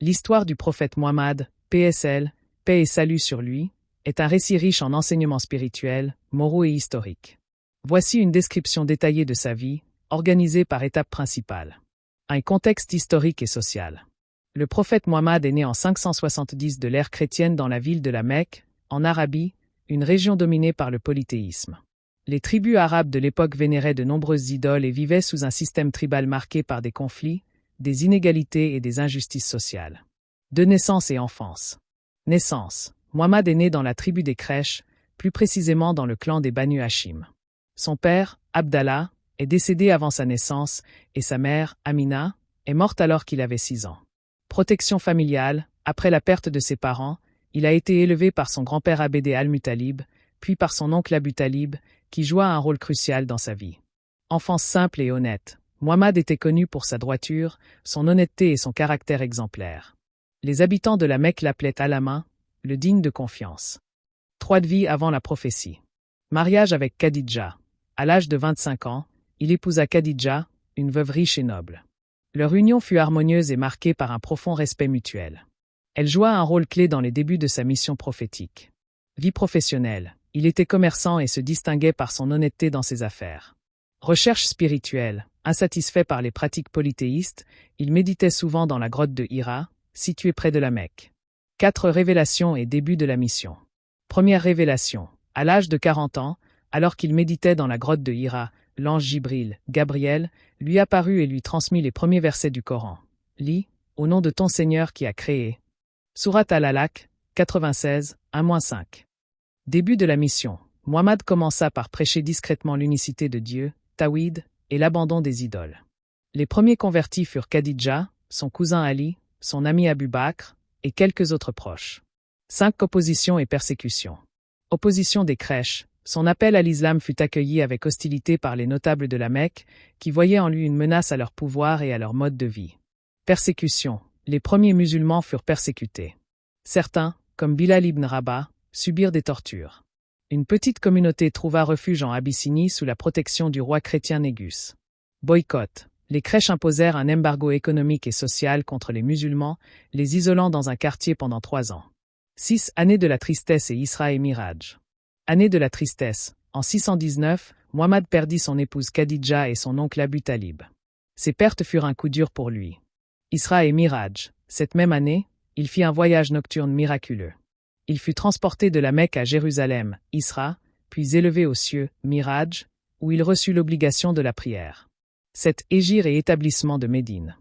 L'histoire du prophète Muhammad, PSL, paix et salut sur lui, est un récit riche en enseignements spirituels, moraux et historiques. Voici une description détaillée de sa vie, organisée par étapes principales. Un contexte historique et social. Le prophète Muhammad est né en 570 de l'ère chrétienne dans la ville de la Mecque, en Arabie, une région dominée par le polythéisme. Les tribus arabes de l'époque vénéraient de nombreuses idoles et vivaient sous un système tribal marqué par des conflits, des inégalités et des injustices sociales. De naissance et enfance. Naissance. Muhammad est né dans la tribu des Quraysh, plus précisément dans le clan des Banu Hashim. Son père, Abdallah, est décédé avant sa naissance et sa mère, Amina, est morte alors qu'il avait 6 ans. Protection familiale. Après la perte de ses parents, il a été élevé par son grand-père Abd al-Muttalib, puis par son oncle Abu Talib, qui joua un rôle crucial dans sa vie. Enfance simple et honnête. Muhammad était connu pour sa droiture, son honnêteté et son caractère exemplaire. Les habitants de la Mecque l'appelaient Alama, le digne de confiance. 3 de vie avant la prophétie. Mariage avec Khadija. À l'âge de 25 ans, il épousa Khadija, une veuve riche et noble. Leur union fut harmonieuse et marquée par un profond respect mutuel. Elle joua un rôle clé dans les débuts de sa mission prophétique. Vie professionnelle. Il était commerçant et se distinguait par son honnêteté dans ses affaires. Recherche spirituelle. Insatisfait par les pratiques polythéistes, il méditait souvent dans la grotte de Hira, située près de la Mecque. 4 révélations et début de la mission. Première révélation. À l'âge de 40 ans, alors qu'il méditait dans la grotte de Hira, l'ange Jibril, Gabriel, lui apparut et lui transmit les premiers versets du Coran. Lis, au nom de ton Seigneur qui a créé. Sourate Al-Alaq, 96, 1-5. Début de la mission. Muhammad commença par prêcher discrètement l'unicité de Dieu, Tawhid, et l'abandon des idoles. Les premiers convertis furent Khadija, son cousin Ali, son ami Abu Bakr, et quelques autres proches. 5 Opposition et persécution. Opposition des Quraysh. Son appel à l'islam fut accueilli avec hostilité par les notables de la Mecque, qui voyaient en lui une menace à leur pouvoir et à leur mode de vie. Persécution. Les premiers musulmans furent persécutés. Certains, comme Bilal ibn Rabah, subirent des tortures. Une petite communauté trouva refuge en Abyssinie sous la protection du roi chrétien Négus. Boycott. Les Quraysh imposèrent un embargo économique et social contre les musulmans, les isolant dans un quartier pendant 3 ans. 6 Année de la tristesse et Isra et Miraj. Année de la tristesse. En 619, Muhammad perdit son épouse Khadija et son oncle Abu Talib. Ces pertes furent un coup dur pour lui. Isra et Miraj. Cette même année, il fit un voyage nocturne miraculeux. Il fut transporté de la Mecque à Jérusalem, Isra, puis élevé aux cieux, Miraj, où il reçut l'obligation de la prière. 7 Hégire et établissement de Médine.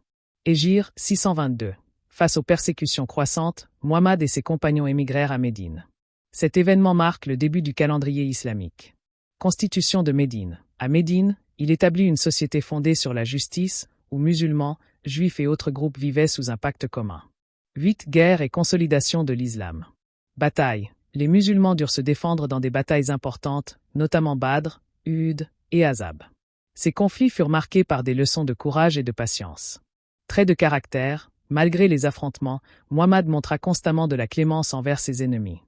Hégire, 622. Face aux persécutions croissantes, Muhammad et ses compagnons émigrèrent à Médine. Cet événement marque le début du calendrier islamique. Constitution de Médine. À Médine, il établit une société fondée sur la justice, où musulmans, juifs et autres groupes vivaient sous un pacte commun. 8 Guerre et consolidation de l'islam. Bataille. Les musulmans durent se défendre dans des batailles importantes, notamment Badr, Uhud et Ahzab. Ces conflits furent marqués par des leçons de courage et de patience. Trait de caractère. Malgré les affrontements, Muhammad montra constamment de la clémence envers ses ennemis.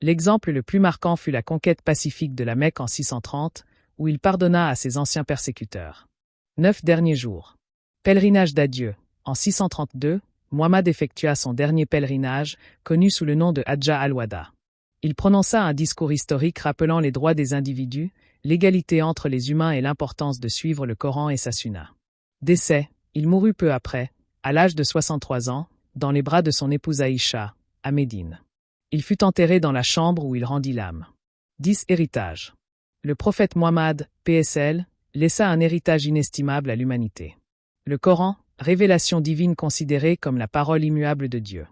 L'exemple le plus marquant fut la conquête pacifique de la Mecque en 630, où il pardonna à ses anciens persécuteurs. 9 Derniers jours. Pèlerinage d'adieu. En 632, Muhammad effectua son dernier pèlerinage, connu sous le nom de Hajjah al-Wada. Il prononça un discours historique rappelant les droits des individus, l'égalité entre les humains et l'importance de suivre le Coran et sa sunna. Décès. Il mourut peu après, à l'âge de 63 ans, dans les bras de son épouse Aïcha, à Médine. Il fut enterré dans la chambre où il rendit l'âme. 10 Héritage. Le prophète Muhammad, PSL, laissa un héritage inestimable à l'humanité. Le Coran, révélation divine considérée comme la parole immuable de Dieu.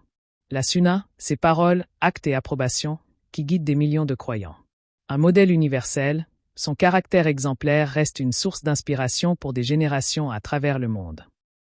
La sunna, ses paroles, actes et approbations, qui guident des millions de croyants. Un modèle universel, son caractère exemplaire reste une source d'inspiration pour des générations à travers le monde.